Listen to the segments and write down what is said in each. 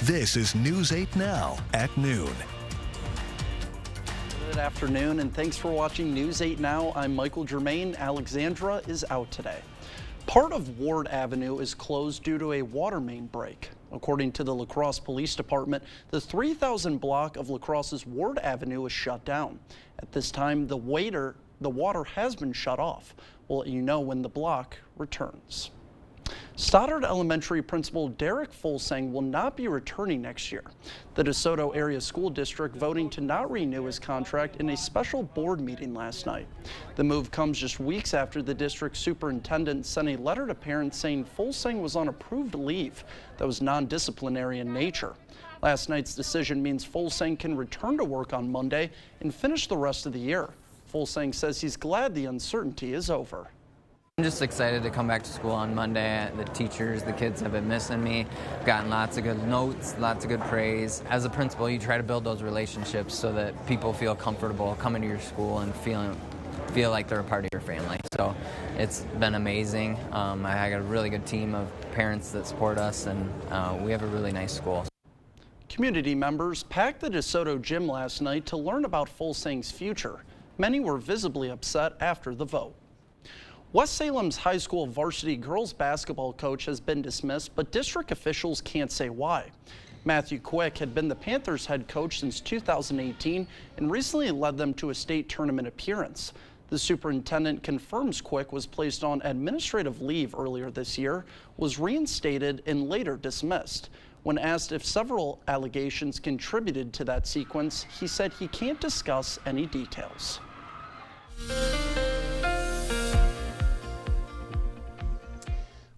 This is News 8 Now at noon. Good afternoon, and thanks for watching News 8 Now. I'm Michael Germain. Alexandra is out today. Part of Ward Avenue is closed due to a water main break. According to the La Crosse Police Department, the 3000 block of La Crosse's Ward Avenue is shut down. At this time, the water has been shut off. We'll let you know when the block returns. Stoddard Elementary Principal Derek Fulsang will not be returning next year. The DeSoto Area School District voting to not renew his contract in a special board meeting last night. The move comes just weeks after the district superintendent sent a letter to parents saying Fulsang was on approved leave that was non-disciplinary in nature. Last night's decision means Fulsang can return to work on Monday and finish the rest of the year. Fulsang says he's glad the uncertainty is over. I'm just excited to come back to school on Monday. The teachers, the kids have been missing me. Gotten lots of good notes, lots of good praise. As a principal, you try to build those relationships so that people feel comfortable coming to your school and feel like they're a part of your family. So it's been amazing. I got a really good team of parents that support us, and we have a really nice school. Community members packed the DeSoto gym last night to learn about Fulsang's future. Many were visibly upset after the vote. West Salem's high school varsity girls basketball coach has been dismissed, but district officials can't say why. Matthew Quick had been the Panthers head coach since 2018 and recently led them to a state tournament appearance. The superintendent confirms Quick was placed on administrative leave earlier this year, was reinstated and later dismissed. When asked if several allegations contributed to that sequence, he said he can't discuss any details.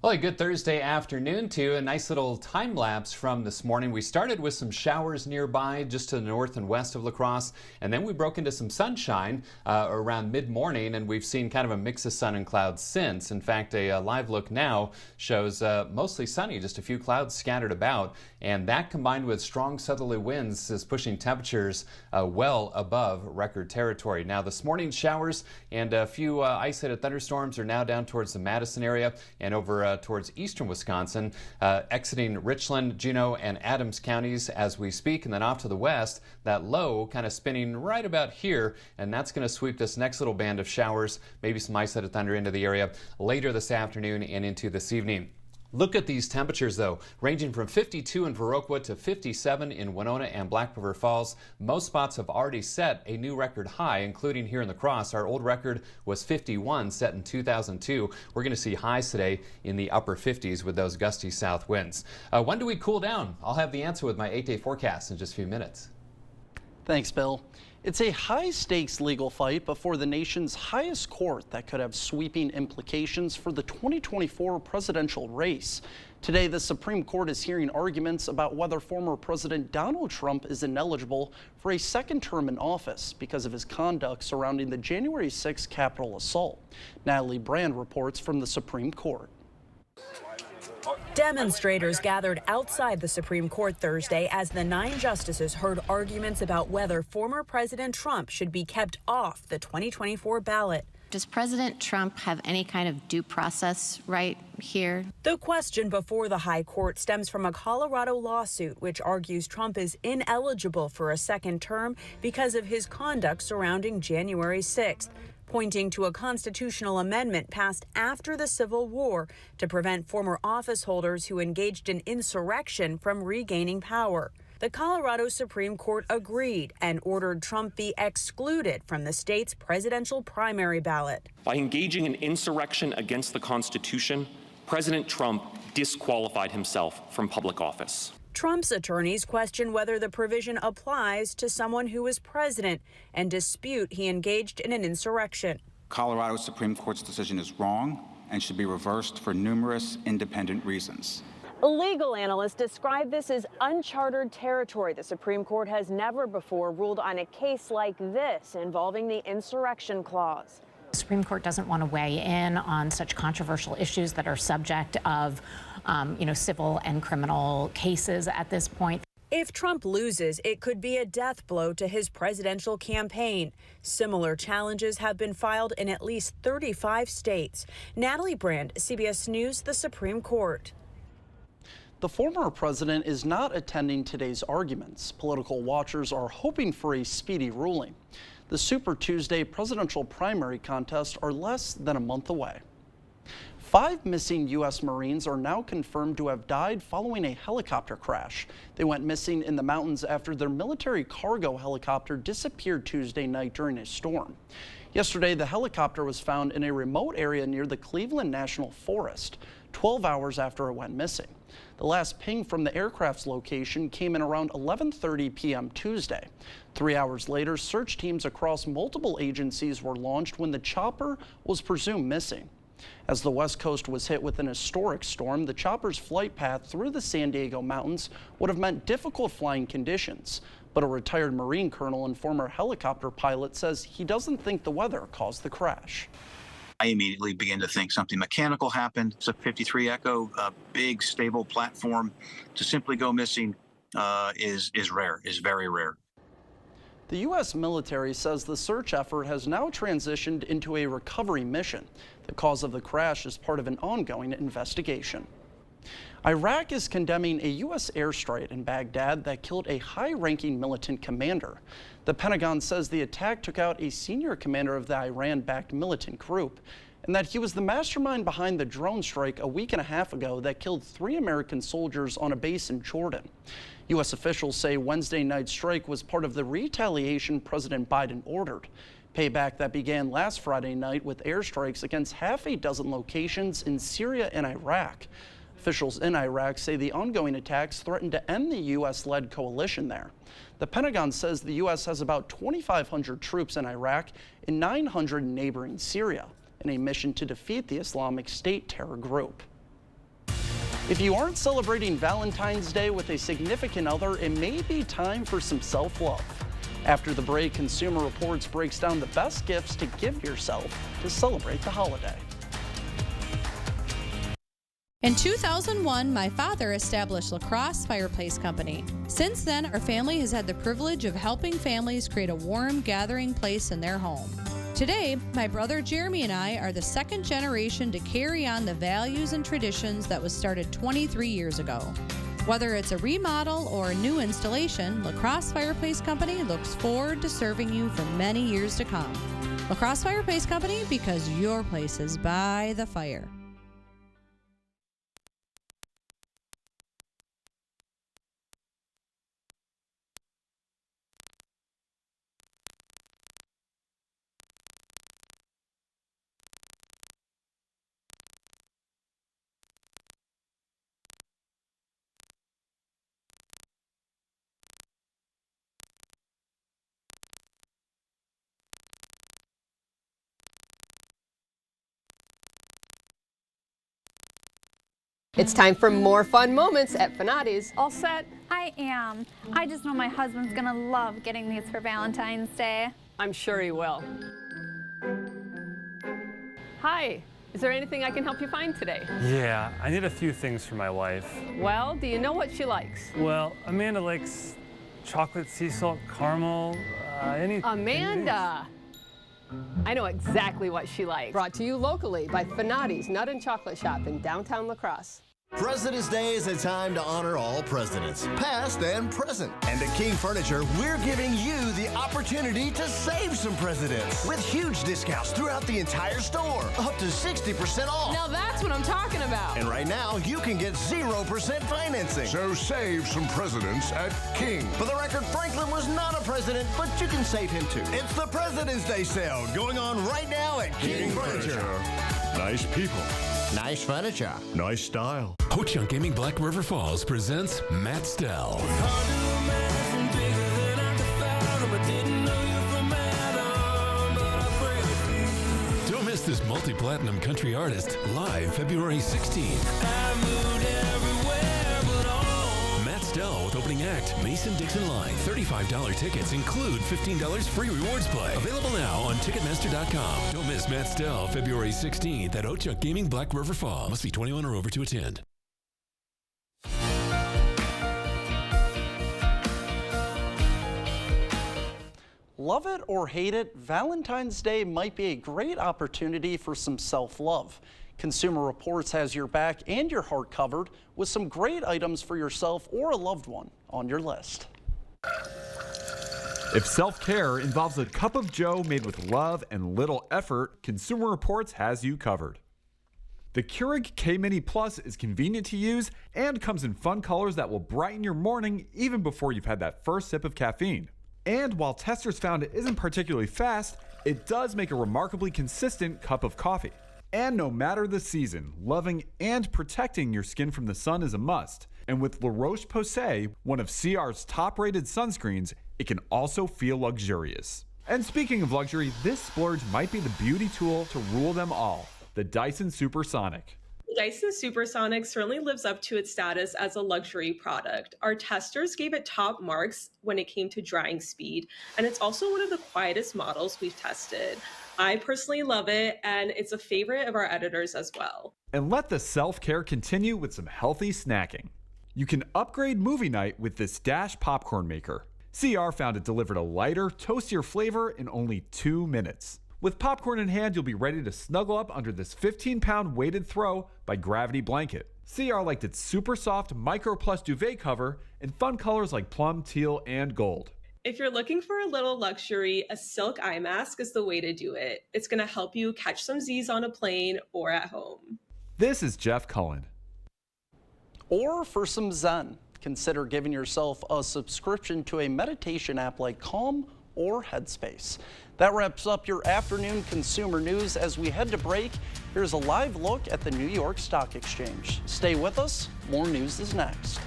Well, a good Thursday afternoon to you. A nice little time lapse from this morning. We started with some showers nearby just to the north and west of La Crosse, and then we broke into some sunshine around mid-morning, and we've seen kind of a mix of sun and clouds since. In fact, a live look now shows mostly sunny, just a few clouds scattered about, and that combined with strong southerly winds is pushing temperatures well above record territory. Now, this morning's showers and a few isolated thunderstorms are now down towards the Madison area and over towards eastern Wisconsin, exiting Richland, Juneau, and Adams counties as we speak. And then off to the west, that low kind of spinning right about here, and that's going to sweep this next little band of showers, maybe some isolated thunder into the area later this afternoon and into this evening. Look at these temperatures, though, ranging from 52 in Viroqua to 57 in Winona and Black River Falls. Most spots have already set a new record high, including here in La Crosse. Our old record was 51, set in 2002. We're going to see highs today in the upper 50s with those gusty south winds. When do we cool down? I'll have the answer with my 8-day forecast in just a few minutes. Thanks, Bill. It's a high-stakes legal fight before the nation's highest court that could have sweeping implications for the 2024 presidential race. Today, the Supreme Court is hearing arguments about whether former President Donald Trump is ineligible for a second term in office because of his conduct surrounding the January 6th Capitol assault. Natalie Brand reports from the Supreme Court. Demonstrators gathered outside the Supreme Court Thursday as the 9 justices heard arguments about whether former President Trump should be kept off the 2024 ballot. Does President Trump have any kind of due process right here? The question before the High Court stems from a Colorado lawsuit which argues Trump is ineligible for a second term because of his conduct surrounding January 6th. Pointing to a constitutional amendment passed after the Civil War to prevent former office holders who engaged in insurrection from regaining power. The Colorado Supreme Court agreed and ordered Trump be excluded from the state's presidential primary ballot. By engaging in insurrection against the Constitution, President Trump disqualified himself from public office. Trump's attorneys question whether the provision applies to someone who is president and dispute he engaged in an insurrection. Colorado Supreme Court's decision is wrong and should be reversed for numerous independent reasons. Legal analysts describe this as uncharted territory. The Supreme Court has never before ruled on a case like this involving the insurrection clause. The Supreme Court doesn't want to weigh in on such controversial issues that are subject of civil and criminal cases at this point. If Trump loses, it could be a death blow to his presidential campaign. Similar challenges have been filed in at least 35 states. Natalie Brand, CBS News, the Supreme Court. The former president is not attending today's arguments. Political watchers are hoping for a speedy ruling. The Super Tuesday presidential primary contests are less than a month away. 5 missing U.S. Marines are now confirmed to have died following a helicopter crash. They went missing in the mountains after their military cargo helicopter disappeared Tuesday night during a storm. Yesterday, the helicopter was found in a remote area near the Cleveland National Forest, 12 hours after it went missing. The last ping from the aircraft's location came in around 11:30 p.m. Tuesday. 3 hours later, search teams across multiple agencies were launched when the chopper was presumed missing. As the West Coast was hit with an historic storm, the chopper's flight path through the San Diego mountains would have meant difficult flying conditions. But a retired Marine colonel and former helicopter pilot says he doesn't think the weather caused the crash. I immediately began to think something mechanical happened. It's a 53 Echo, a big, stable platform. To simply go missing is very rare. The U.S. military says the search effort has now transitioned into a recovery mission. The cause of the crash is part of an ongoing investigation. Iraq is condemning a U.S. airstrike in Baghdad that killed a high-ranking militant commander. The Pentagon says the attack took out a senior commander of the Iran-backed militant group, and that he was the mastermind behind the drone strike a week and a half ago that killed 3 American soldiers on a base in Jordan. U.S. officials say Wednesday night's strike was part of the retaliation President Biden ordered. Payback that began last Friday night with airstrikes against half a dozen locations in Syria and Iraq. Officials in Iraq say the ongoing attacks threaten to end the U.S.-led coalition there. The Pentagon says the U.S. has about 2,500 troops in Iraq and 900 in neighboring Syria in a mission to defeat the Islamic State terror group. If you aren't celebrating Valentine's Day with a significant other, it may be time for some self-love. After the break, Consumer Reports breaks down the best gifts to give yourself to celebrate the holiday. In 2001, my father established LaCrosse Fireplace Company. Since then, our family has had the privilege of helping families create a warm gathering place in their home. Today, my brother Jeremy and I are the second generation to carry on the values and traditions that was started 23 years ago. Whether it's a remodel or a new installation, LaCrosse Fireplace Company looks forward to serving you for many years to come. LaCrosse Fireplace Company, because your place is by the fire. It's time for more fun moments at Fanati's. All set? I am. I just know my husband's gonna love getting these for Valentine's Day. I'm sure he will. Hi, is there anything I can help you find today? Yeah, I need a few things for my wife. Well, do you know what she likes? Well, Amanda likes chocolate sea salt caramel, Amanda! I know exactly what she likes. Brought to you locally by Fanati's Nut and Chocolate Shop in downtown La Crosse. President's Day is a time to honor all presidents, past and present. And at King Furniture, we're giving you the opportunity to save some presidents with huge discounts throughout the entire store, up to 60% off. Now that's what I'm talking about. And right now, you can get 0% financing. So save some presidents at King. For the record, Franklin was not a president, but you can save him too. It's the President's Day sale going on right now at King Furniture. Nice people. Nice furniture. Nice style. Ho-Chunk Gaming Black River Falls presents Matt Stell. Don't miss this multi-platinum country artist live February 16th. Matt Stell with opening act Mason-Dixon Line. $35 tickets include $15 free rewards play. Available now on Ticketmaster.com. Don't miss Matt Stell February 16th at Ho-Chunk Gaming Black River Falls. Must be 21 or over to attend. Love it or hate it, Valentine's Day might be a great opportunity for some self-love. Consumer Reports has your back and your heart covered with some great items for yourself or a loved one on your list. If self-care involves a cup of joe made with love and little effort, Consumer Reports has you covered. The Keurig K-Mini Plus is convenient to use and comes in fun colors that will brighten your morning even before you've had that first sip of caffeine. And while testers found it isn't particularly fast, it does make a remarkably consistent cup of coffee. And no matter the season, loving and protecting your skin from the sun is a must. And with La Roche-Posay, one of CR's top-rated sunscreens, it can also feel luxurious. And speaking of luxury, this splurge might be the beauty tool to rule them all, the Dyson Supersonic. The Dyson Supersonic certainly lives up to its status as a luxury product. Our testers gave it top marks when it came to drying speed, and it's also one of the quietest models we've tested. I personally love it, and it's a favorite of our editors as well. And let the self-care continue with some healthy snacking. You can upgrade movie night with this Dash popcorn maker. CR found it delivered a lighter, toastier flavor in only 2 minutes. With popcorn in hand, you'll be ready to snuggle up under this 15-pound weighted throw by Gravity blanket. CR liked its super soft Micro Plus duvet cover in fun colors like plum, teal, and gold. If you're looking for a little luxury, a silk eye mask is the way to do it. It's going to help you catch some Z's on a plane or at home. This is Jeff Cullen. Or for some zen, consider giving yourself a subscription to a meditation app like Calm or Headspace. That wraps up your afternoon consumer news. As we head to break, here's a live look at the New York Stock Exchange. Stay with us, more news is next.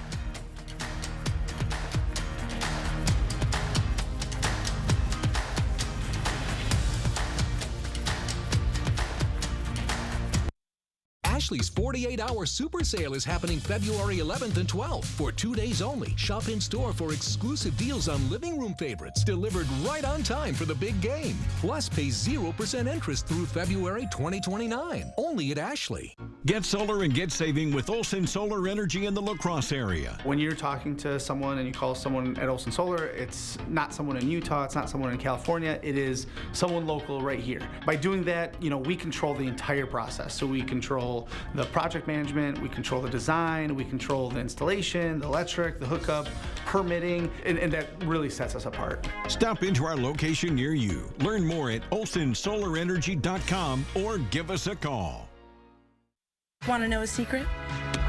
Ashley's 48-hour super sale is happening February 11th and 12th for 2 days only. Shop in store for exclusive deals on living room favorites delivered right on time for the big game. Plus, pay 0% interest through February 2029. Only at Ashley. Get solar and get saving with Olson Solar Energy in the La Crosse area. When you're talking to someone and you call someone at Olson Solar, it's not someone in Utah, it's not someone in California, it is someone local right here. By doing that, we control the entire process. So we control the project management, we control the design, we control the installation, the electric, the hookup, permitting, and that really sets us apart. Stop into our location near you. Learn more at olsonsolarenergy.com or give us a call. Want to know a secret?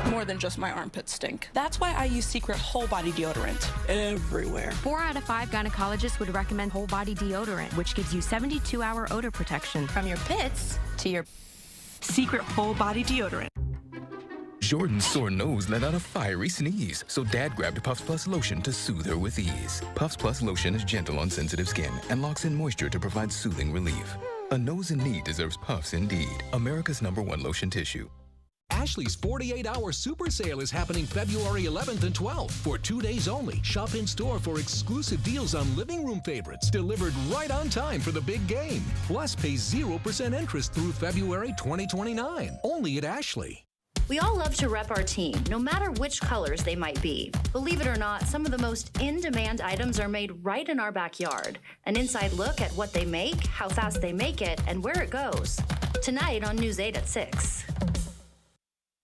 More than just my armpits stink. That's why I use Secret Whole Body Deodorant everywhere. 4 out of 5 gynecologists would recommend Whole Body Deodorant, which gives you 72-hour odor protection from your pits to your Secret Whole Body Deodorant. Jordan's sore nose let out a fiery sneeze, so Dad grabbed Puffs Plus lotion to soothe her with ease. Puffs Plus lotion is gentle on sensitive skin and locks in moisture to provide soothing relief. A nose in need deserves Puffs indeed. America's #1 lotion tissue. Ashley's 48-hour super sale is happening February 11th and 12th for 2 days only. Shop in store for exclusive deals on living room favorites delivered right on time for the big game. Plus, pay 0% interest through February 2029. Only at Ashley. We all love to rep our team, no matter which colors they might be. Believe it or not, some of the most in-demand items are made right in our backyard. An inside look at what they make, how fast they make it, and where it goes. Tonight on News 8 at 6.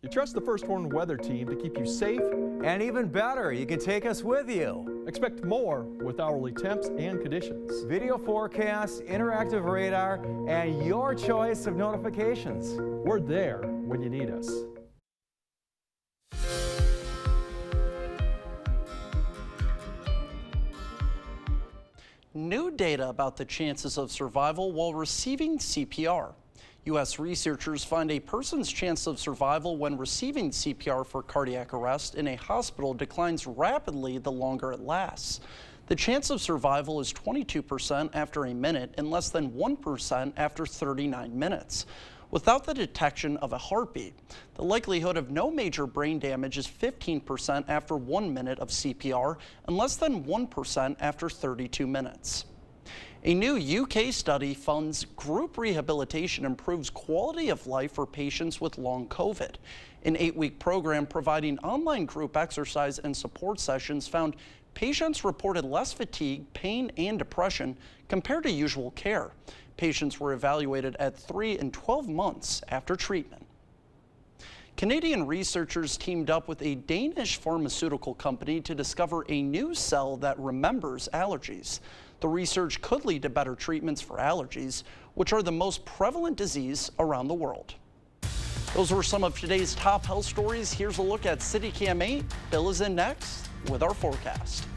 You trust the First Warn weather team to keep you safe. And even better, you can take us with you. Expect more with hourly temps and conditions. Video forecasts, interactive radar, and your choice of notifications. We're there when you need us. New data about the chances of survival while receiving CPR. U.S. researchers find a person's chance of survival when receiving CPR for cardiac arrest in a hospital declines rapidly the longer it lasts. The chance of survival is 22% after a minute and less than 1% after 39 minutes. Without the detection of a heartbeat, the likelihood of no major brain damage is 15% after 1 minute of CPR and less than 1% after 32 minutes. A new UK study finds group rehabilitation improves quality of life for patients with long COVID. An 8-week program providing online group exercise and support sessions found patients reported less fatigue, pain, and depression compared to usual care. Patients were evaluated at 3 and 12 months after treatment. Canadian researchers teamed up with a Danish pharmaceutical company to discover a new cell that remembers allergies. The research could lead to better treatments for allergies, which are the most prevalent disease around the world. Those were some of today's top health stories. Here's a look at CityCam 8. Bill is in next with our forecast.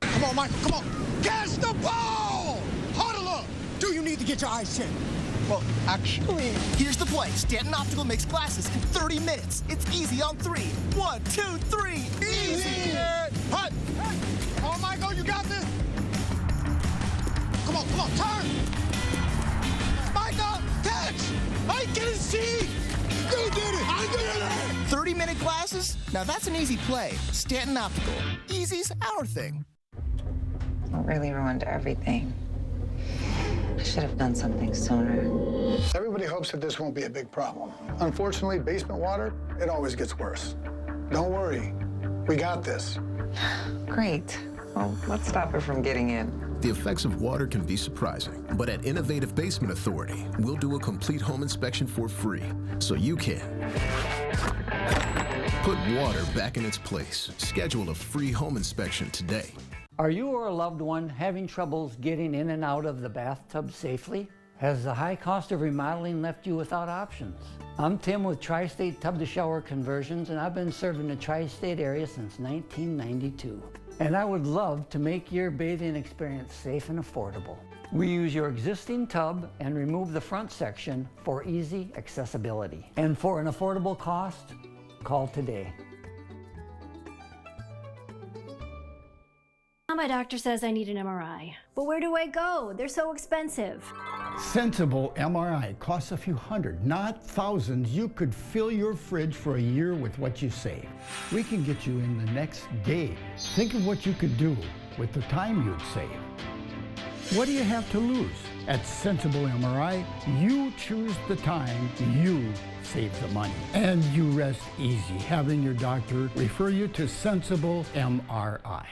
Come on, Michael, come on. Catch the ball! Huddle up! Do you need to get your eyes checked? Well, actually, here's the play. Stanton Optical makes glasses in 30 minutes. It's easy on 3. 1, 2, 3. Easy! Hut! Come on, Michael, you got this! Come on, turn! Michael, catch! I didn't see! You did it! I did it! 30-minute glasses? Now that's an easy play. Stanton Optical. Easy's our thing. It really ruined everything. I should have done something sooner. Everybody hopes that this won't be a big problem. Unfortunately, basement water, it always gets worse. Don't worry, we got this. Great. Well, let's stop her from getting in. The effects of water can be surprising, but at Innovative Basement Authority, we'll do a complete home inspection for free, so you can put water back in its place. Schedule a free home inspection today. Are you or a loved one having troubles getting in and out of the bathtub safely? Has the high cost of remodeling left you without options? I'm Tim with Tri-State Tub to Shower Conversions, and I've been serving the Tri-State area since 1992. And I would love to make your bathing experience safe and affordable. We use your existing tub and remove the front section for easy accessibility. And for an affordable cost, call today. My doctor says I need an MRI. But where do I go? They're so expensive. Sensible MRI costs a few hundred, not thousands. You could fill your fridge for a year with what you save. We can get you in the next day. Think of what you could do with the time you'd save. What do you have to lose? At Sensible MRI, you choose the time, you save the money. And you rest easy having your doctor refer you to Sensible MRI.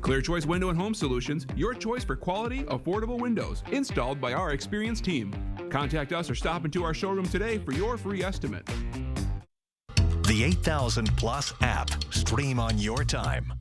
Clear Choice Window and Home Solutions, your choice for quality, affordable windows, installed by our experienced team. Contact us or stop into our showroom today for your free estimate. The 8000 Plus app. Stream on your time.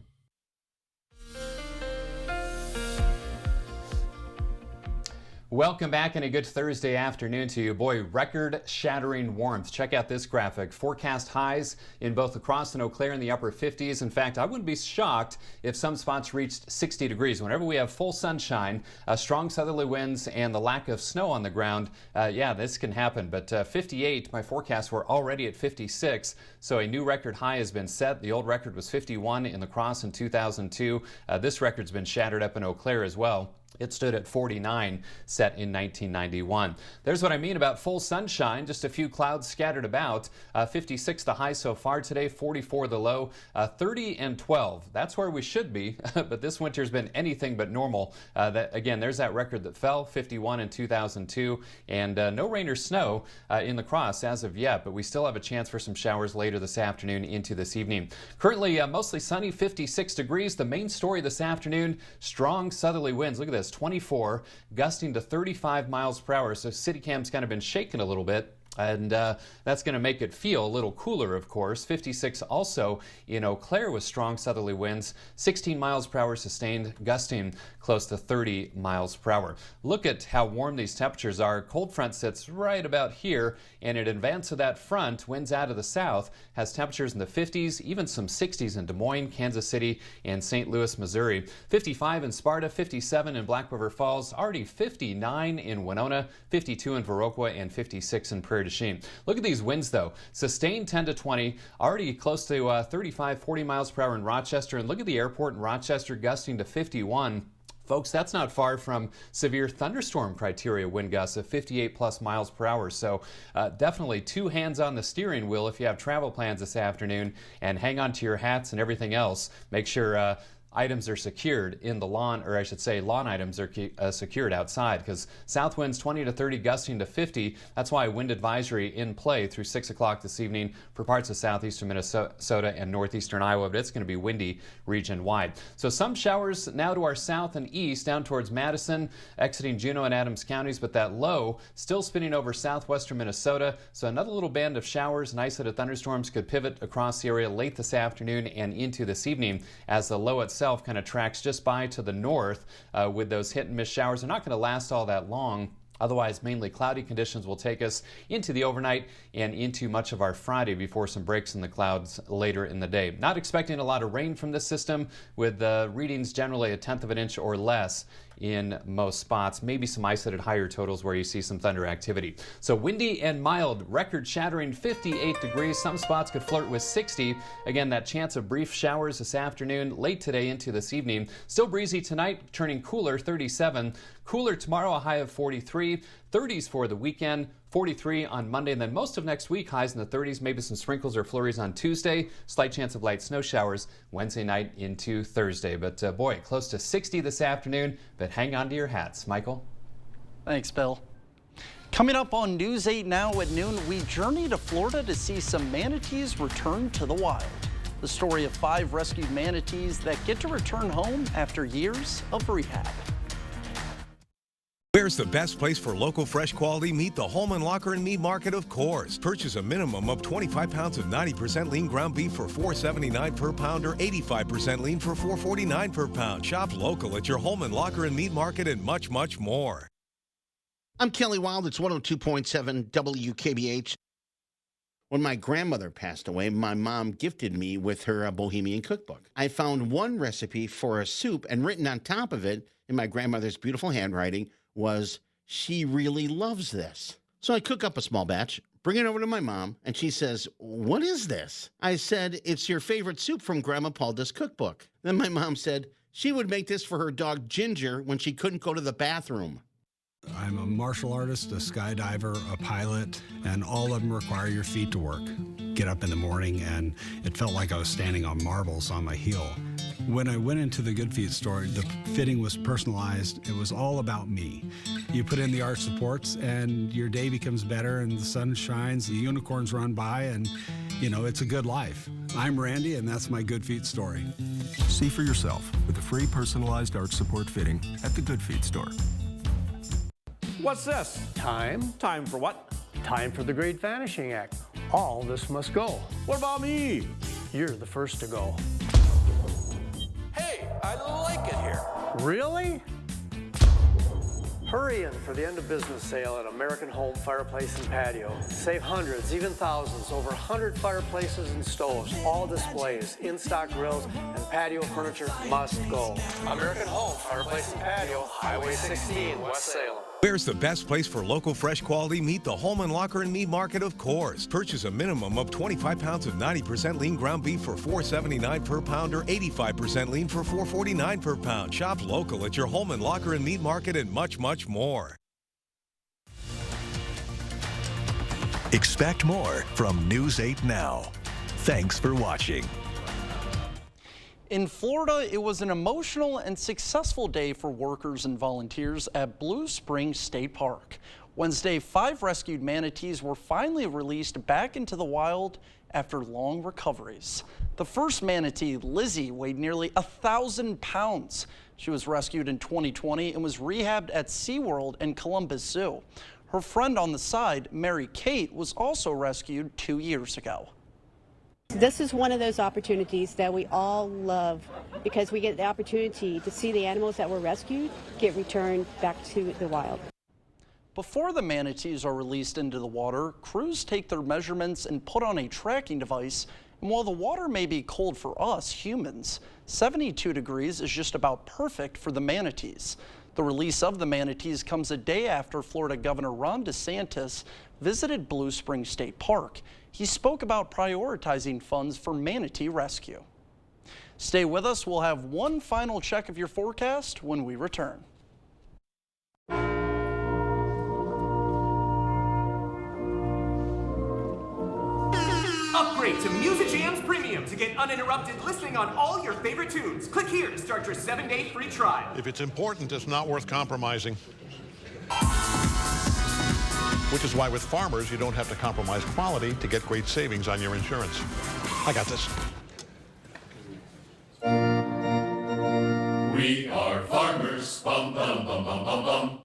Welcome back and a good Thursday afternoon to you. Boy, record-shattering warmth. Check out this graphic. Forecast highs in both La Crosse and Eau Claire in the upper 50s. In fact, I wouldn't be shocked if some spots reached 60 degrees. Whenever we have full sunshine, strong southerly winds, and the lack of snow on the ground, yeah, this can happen. But 58, my forecasts were already at 56, so a new record high has been set. The old record was 51 in La Crosse in 2002. This record's been shattered up in Eau Claire as well. It stood at 49, set in 1991. There's what I mean about full sunshine, just a few clouds scattered about. 56 the high so far today, 44 the low, 30 and 12. That's where we should be, but this winter's been anything but normal. Again, there's that record that fell, 51 in 2002, and no rain or snow in La Crosse as of yet, but we still have a chance for some showers later this afternoon into this evening. Currently mostly sunny, 56 degrees. The main story this afternoon, strong southerly winds. Look at this. 24, gusting to 35 miles per hour. So CityCam's kind of been shaking a little bit. And that's going to make it feel a little cooler, of course. 56 also in Eau Claire with strong southerly winds, 16 miles per hour sustained, gusting close to 30 miles per hour. Look at how warm these temperatures are. Cold front sits right about here, and in advance of that front, winds out of the south, has temperatures in the 50s, even some 60s in Des Moines, Kansas City, and St. Louis, Missouri. 55 in Sparta, 57 in Black River Falls, already 59 in Winona, 52 in Viroqua, and 56 in Prairie du Chien. Look at these winds, though. Sustained 10 to 20, already close to 35, 40 miles per hour in Rochester. And look at the airport in Rochester gusting to 51. Folks, that's not far from severe thunderstorm criteria wind gusts of 58 plus miles per hour. So definitely two hands on the steering wheel if you have travel plans this afternoon, and hang on to your hats and everything else. Make sure items are secured in the lawn, or I should say lawn items are secured outside, because south winds 20 to 30 gusting to 50. That's why a wind advisory in play through 6 o'clock this evening for parts of southeastern Minnesota and northeastern Iowa, but it's going to be windy region-wide. So some showers now to our south and east down towards Madison, exiting Juneau and Adams counties, but that low still spinning over southwestern Minnesota. So another little band of showers and isolated thunderstorms could pivot across the area late this afternoon and into this evening, as the low itself kind of tracks just by to the north with those hit and miss showers. They're not going to last all that long. Otherwise, mainly cloudy conditions will take us into the overnight and into much of our Friday before some breaks in the clouds later in the day. Not expecting a lot of rain from this system, with readings generally 1/10 of an inch or less in most spots. Maybe some isolated higher totals where you see some thunder activity. So windy and mild, record-shattering 58 degrees. Some spots could flirt with 60. Again, that chance of brief showers this afternoon, late today into this evening. Still breezy tonight, turning cooler, 37. Cooler tomorrow, a high of 43. 30s for the weekend, 43 on Monday, and then most of next week, highs in the 30s, maybe some sprinkles or flurries on Tuesday. Slight chance of light snow showers Wednesday night into Thursday. But boy, close to 60 this afternoon, but hang on to your hats. Michael? Thanks, Bill. Coming up on News 8 Now at noon, we journey to Florida to see some manatees return to the wild. The story of 5 rescued manatees that get to return home after years of rehab. Where's the best place for local fresh quality meat? The Holman Locker and Meat Market, of course. Purchase a minimum of 25 pounds of 90% lean ground beef for $4.79 per pound, or 85% lean for $4.49 per pound. Shop local at your Holman Locker and Meat Market, and much, much more. I'm Kelly Wild. It's 102.7 WKBH. When my grandmother passed away, my mom gifted me with her Bohemian cookbook. I found one recipe for a soup, and written on top of it in my grandmother's beautiful handwriting was, "She really loves this." So I cook up a small batch, bring it over to my mom, and she says, "What is this?" I said, "It's your favorite soup from Grandma Palda's cookbook." Then my mom said she would make this for her dog Ginger when she couldn't go to the bathroom. I'm a martial artist, a skydiver, a pilot, and all of them require your feet to work. Get up in the morning, and it felt like I was standing on marbles on my heel. When I went into the Good Feet store, the fitting was personalized. It was all about me. You put in the arch supports, and your day becomes better, and the sun shines, the unicorns run by, and, you know, it's a good life. I'm Randy, and that's my Good Feet story. See for yourself with a free personalized arch support fitting at the Good Feet store. What's this? Time. Time for what? Time for the Great Vanishing Act. All this must go. What about me? You're the first to go. Hey, I like it here. Really? Hurry in for the end of business sale at American Home Fireplace and Patio. Save hundreds, even thousands, over 100 fireplaces and stoves, all displays, in-stock grills, and patio furniture must go. American Home Fireplace and Patio, Highway 16, West Salem. Where's the best place for local fresh quality meat? The Holman Locker and Meat Market, of course. Purchase a minimum of 25 pounds of 90% lean ground beef for $4.79 per pound, or 85% lean for $4.49 per pound. Shop local at your Holman Locker and Meat Market, and much, much more. Expect more from News 8 Now. Thanks for watching. In Florida, it was an emotional and successful day for workers and volunteers at Blue Springs State Park. Wednesday, 5 rescued manatees were finally released back into the wild after long recoveries. The first manatee, Lizzie, weighed nearly 1,000 pounds. She was rescued in 2020 and was rehabbed at SeaWorld and Columbus Zoo. Her friend on the side, Mary Kate, was also rescued 2 years ago. This is one of those opportunities that we all love, because we get the opportunity to see the animals that were rescued get returned back to the wild. Before the manatees are released into the water, crews take their measurements and put on a tracking device. And while the water may be cold for us humans, 72 degrees is just about perfect for the manatees. The release of the manatees comes a day after Florida Governor Ron DeSantis visited Blue Springs State Park. He spoke about prioritizing funds for manatee rescue. Stay with us. We'll have one final check of your forecast when we return. Upgrade Upgrade to Music Jams Premium to get uninterrupted listening on all your favorite tunes. Click here to start your 7-day free trial. If it's important, it's not worth compromising. Which is why with Farmers, you don't have to compromise quality to get great savings on your insurance. I got this. We are farmers. Bum, bum, bum, bum, bum, bum.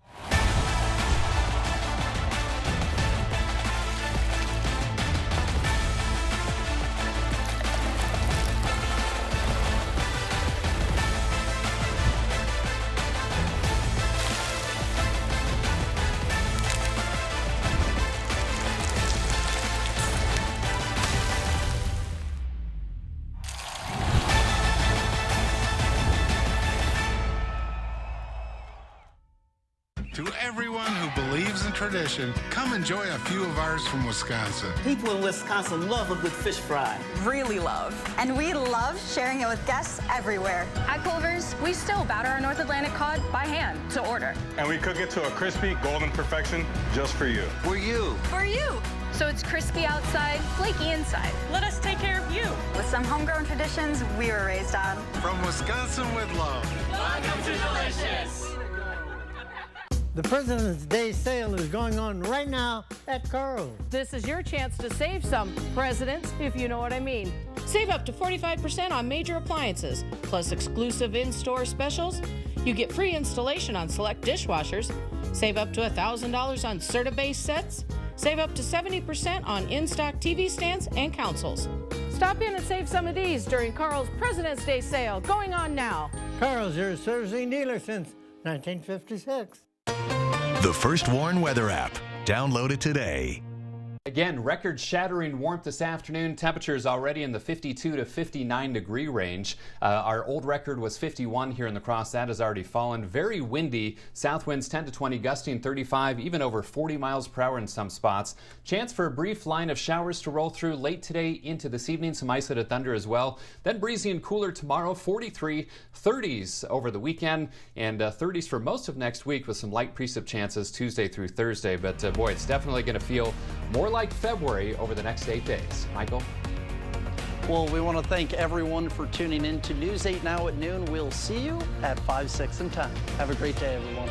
To everyone who believes in tradition, come enjoy a few of ours from Wisconsin. People in Wisconsin love a good fish fry. Really love. And we love sharing it with guests everywhere. At Culver's, we still batter our North Atlantic cod by hand to order. And we cook it to a crispy, golden perfection just for you. For you. For you. So it's crispy outside, flaky inside. Let us take care of you. With some homegrown traditions we were raised on. From Wisconsin with love. Welcome to Delicious. The President's Day sale is going on right now at Carl's. This is your chance to save some, presidents, if you know what I mean. Save up to 45% on major appliances, plus exclusive in-store specials. You get free installation on select dishwashers. Save up to $1,000 on Serta-based sets. Save up to 70% on in-stock TV stands and consoles. Stop in and save some of these during Carl's President's Day sale, going on now. Carl's, your servicing dealer since 1956. The First Warn Weather app. Download it today. Again, record-shattering warmth this afternoon. Temperatures already in the 52 to 59 degree range. Our old record was 51 here in La Crosse. That has already fallen. Very windy. South winds 10 to 20, gusting 35, even over 40 miles per hour in some spots. Chance for a brief line of showers to roll through late today into this evening. Some isolated thunder as well. Then breezy and cooler tomorrow. 43, 30s over the weekend, and 30s for most of next week with some light precip chances Tuesday through Thursday. But boy, it's definitely going to feel more like February over the next 8 days. Michael? Well, we want to thank everyone for tuning in to News 8 Now at noon. We'll see you at 5, 6, and 10. Have a great day, everyone.